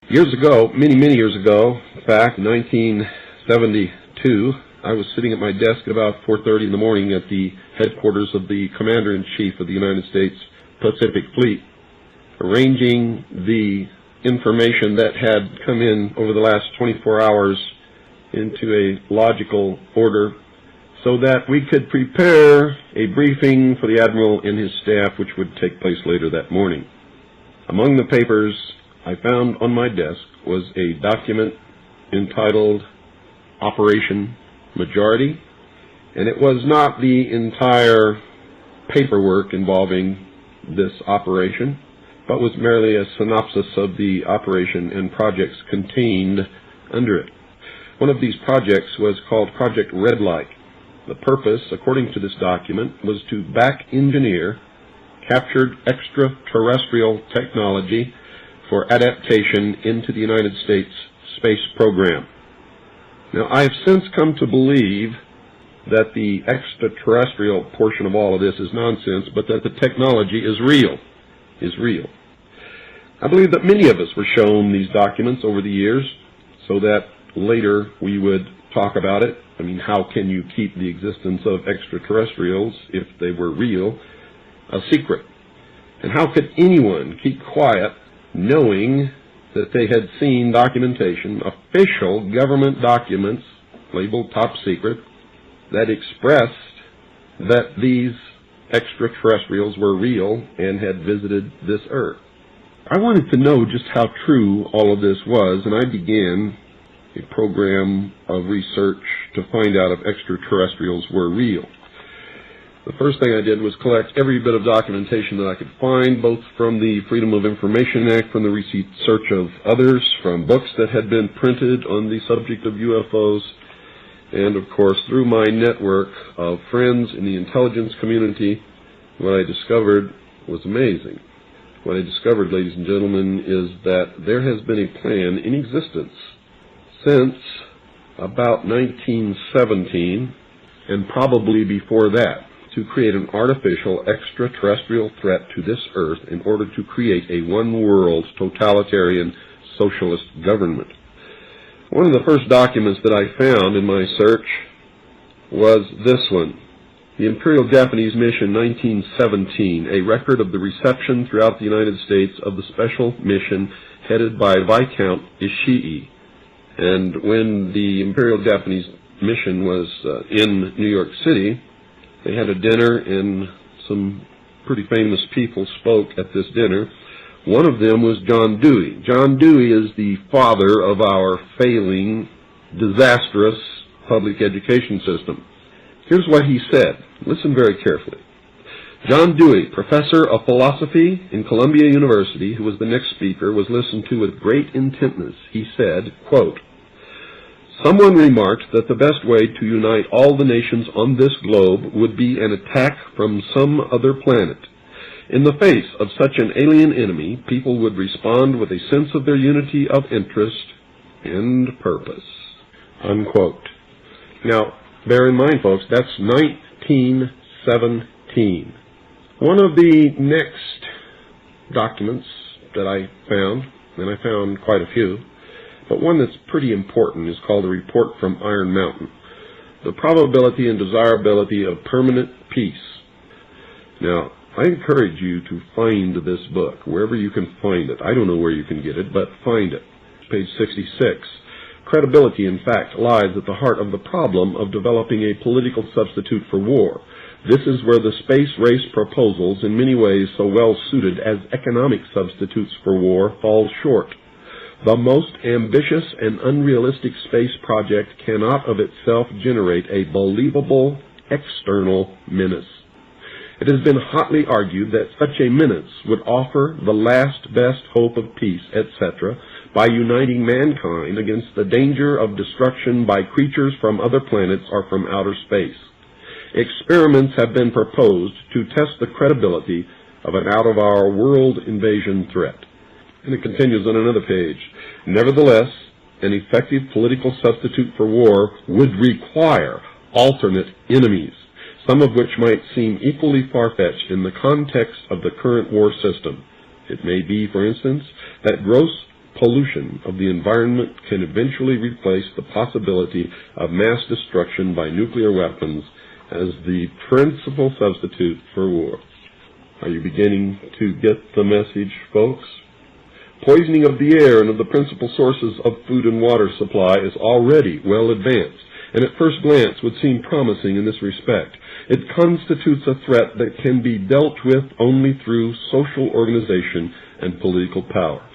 Years ago, many years ago, in fact, 1972, I was sitting at my desk at about 4:30 in the morning at the headquarters of the Commander-in-Chief of the United States Pacific Fleet, arranging the information that had come in over the last 24 hours into a logical order so that we could prepare a briefing for the Admiral and his staff, which would take place later that morning. Among the papers I found on my desk was a document entitled Operation Majority, and it was not the entire paperwork involving this operation, but was merely a synopsis of the operation and projects contained under it. One of these projects was called Project Red Light. The purpose, according to this document, was to back-engineer captured extraterrestrial technology for adaptation into the United States space program. Now, I have since come to believe that the extraterrestrial portion of all of this is nonsense, but that the technology is real. I believe that many of us were shown these documents over the years so that later we would talk about it. I mean, how can you keep the existence of extraterrestrials, if they were real, a secret? And how could anyone keep quiet knowing that they had seen documentation, official government documents labeled top secret, that expressed that these extraterrestrials were real and had visited this Earth? I wanted to know just how true all of this was, and I began a program of research to find out if extraterrestrials were real. The first thing I did was collect every bit of documentation that I could find, both from the Freedom of Information Act, from the research of others, from books that had been printed on the subject of UFOs, and of course through my network of friends in the intelligence community. What I discovered was amazing. What I discovered, ladies and gentlemen, is that there has been a plan in existence since about 1917, and probably before that, to create an artificial extraterrestrial threat to this Earth in order to create a one-world totalitarian socialist government. One of the first documents that I found in my search was this one, the Imperial Japanese Mission 1917, a record of the reception throughout the United States of the special mission headed by Viscount Ishii. And when the Imperial Japanese Mission was in New York City, they had a dinner, and some pretty famous people spoke at this dinner. One of them was John Dewey. John Dewey is the father of our failing, disastrous public education system. Here's what he said. Listen very carefully. John Dewey, professor of philosophy in Columbia University, who was the next speaker, was listened to with great intentness. He said, quote, "Someone remarked that the best way to unite all the nations on this globe would be an attack from some other planet. In the face of such an alien enemy, people would respond with a sense of their unity of interest and purpose." Unquote. Now, bear in mind, folks, that's 1917. One of the next documents that I found, and I found quite a few, but one that's pretty important, is called a Report from Iron Mountain, the probability and desirability of permanent peace. Now, I encourage you to find this book, wherever you can find it. I don't know where you can get it, but find it. Page 66. Credibility, in fact, lies at the heart of the problem of developing a political substitute for war. This is where the space race proposals, in many ways so well suited as economic substitutes for war, fall short. The most ambitious and unrealistic space project cannot of itself generate a believable external menace. It has been hotly argued that such a menace would offer the last best hope of peace, etc., by uniting mankind against the danger of destruction by creatures from other planets or from outer space. Experiments have been proposed to test the credibility of an out-of-our-world invasion threat. And it continues on another page. Nevertheless, an effective political substitute for war would require alternate enemies, some of which might seem equally far-fetched in the context of the current war system. It may be, for instance, that gross pollution of the environment can eventually replace the possibility of mass destruction by nuclear weapons as the principal substitute for war. Are you beginning to get the message, folks? Poisoning of the air and of the principal sources of food and water supply is already well advanced, and at first glance would seem promising in this respect. It constitutes a threat that can be dealt with only through social organization and political power.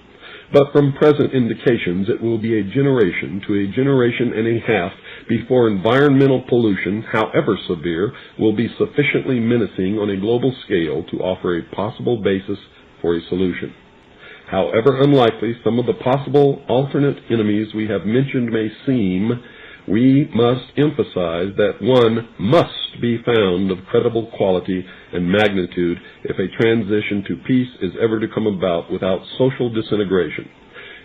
But from present indications, it will be a generation to a generation and a half before environmental pollution, however severe, will be sufficiently menacing on a global scale to offer a possible basis for a solution. However unlikely some of the possible alternate enemies we have mentioned may seem, we must emphasize that one must be found of credible quality and magnitude if a transition to peace is ever to come about without social disintegration.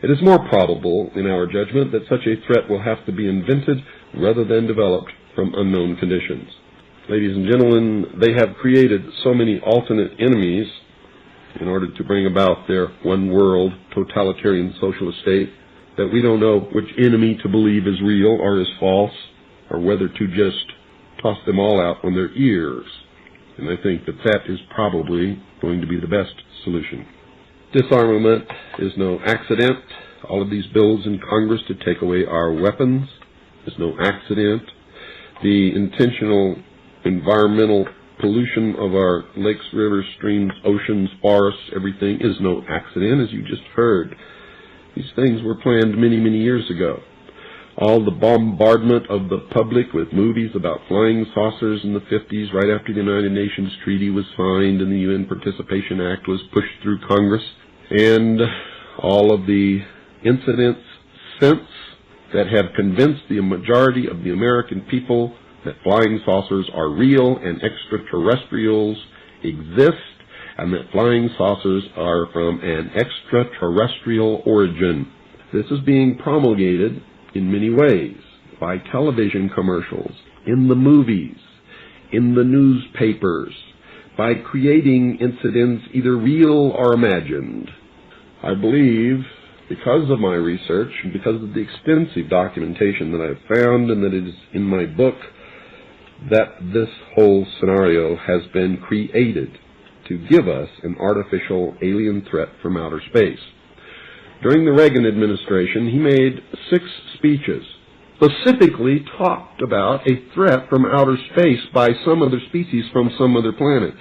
It is more probable, in our judgment, that such a threat will have to be invented rather than developed from unknown conditions. Ladies and gentlemen, they have created so many alternate enemies in order to bring about their one-world totalitarian socialist state that we don't know which enemy to believe is real or is false, or whether to just toss them all out on their ears. And I think that that is probably going to be the best solution. Disarmament is no accident. All of these bills in Congress to take away our weapons is no accident. The intentional environmental pollution of our lakes, rivers, streams, oceans, forests, everything is no accident, as you just heard. These things were planned many, many years ago. All the bombardment of the public with movies about flying saucers in the 50s, right after the United Nations Treaty was signed and the UN Participation Act was pushed through Congress, and all of the incidents since that have convinced the majority of the American people that flying saucers are real and extraterrestrials exist, and that flying saucers are from an extraterrestrial origin. This is being promulgated in many ways, by television commercials, in the movies, in the newspapers, by creating incidents either real or imagined. I believe, because of my research and because of the extensive documentation that I've found and that is in my book, that this whole scenario has been created to give us an artificial alien threat from outer space. During the Reagan administration, he made 6 speeches, specifically talked about a threat from outer space by some other species from some other planet.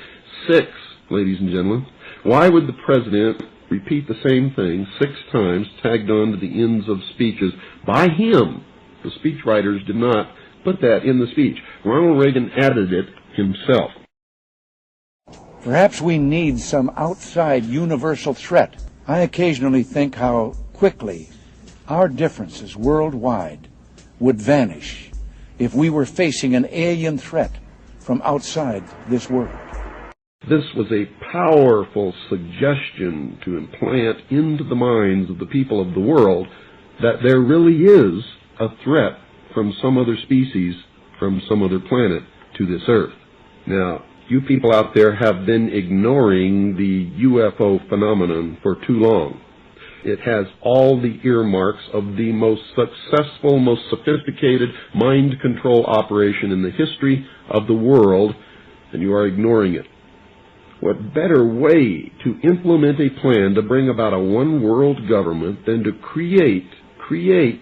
6, ladies and gentlemen. Why would the president repeat the same thing 6 times, tagged on to the ends of speeches by him? The speechwriters did not put that in the speech. Ronald Reagan added it himself. Perhaps we need some outside universal threat. I occasionally think how quickly our differences worldwide would vanish if we were facing an alien threat from outside this world. This was a powerful suggestion to implant into the minds of the people of the world that there really is a threat from some other species, from some other planet to this earth. Now, you people out there have been ignoring the UFO phenomenon for too long. It has all the earmarks of the most successful, most sophisticated mind control operation in the history of the world, and you are ignoring it. What better way to implement a plan to bring about a one-world government than to create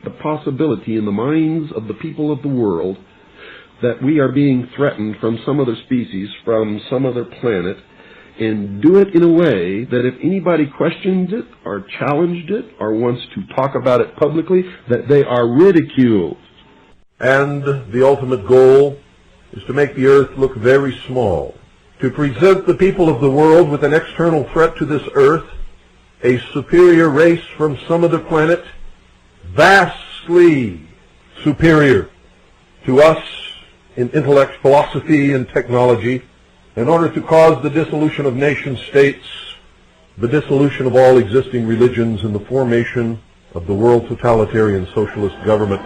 the possibility in the minds of the people of the world that we are being threatened from some other species, from some other planet, and do it in a way that if anybody questions it or challenged it or wants to talk about it publicly, that they are ridiculed. And the ultimate goal is to make the earth look very small, to present the people of the world with an external threat to this earth, a superior race from some other planet, vastly superior to us in intellect, philosophy, and technology, in order to cause the dissolution of nation-states, the dissolution of all existing religions, and the formation of the world totalitarian socialist government.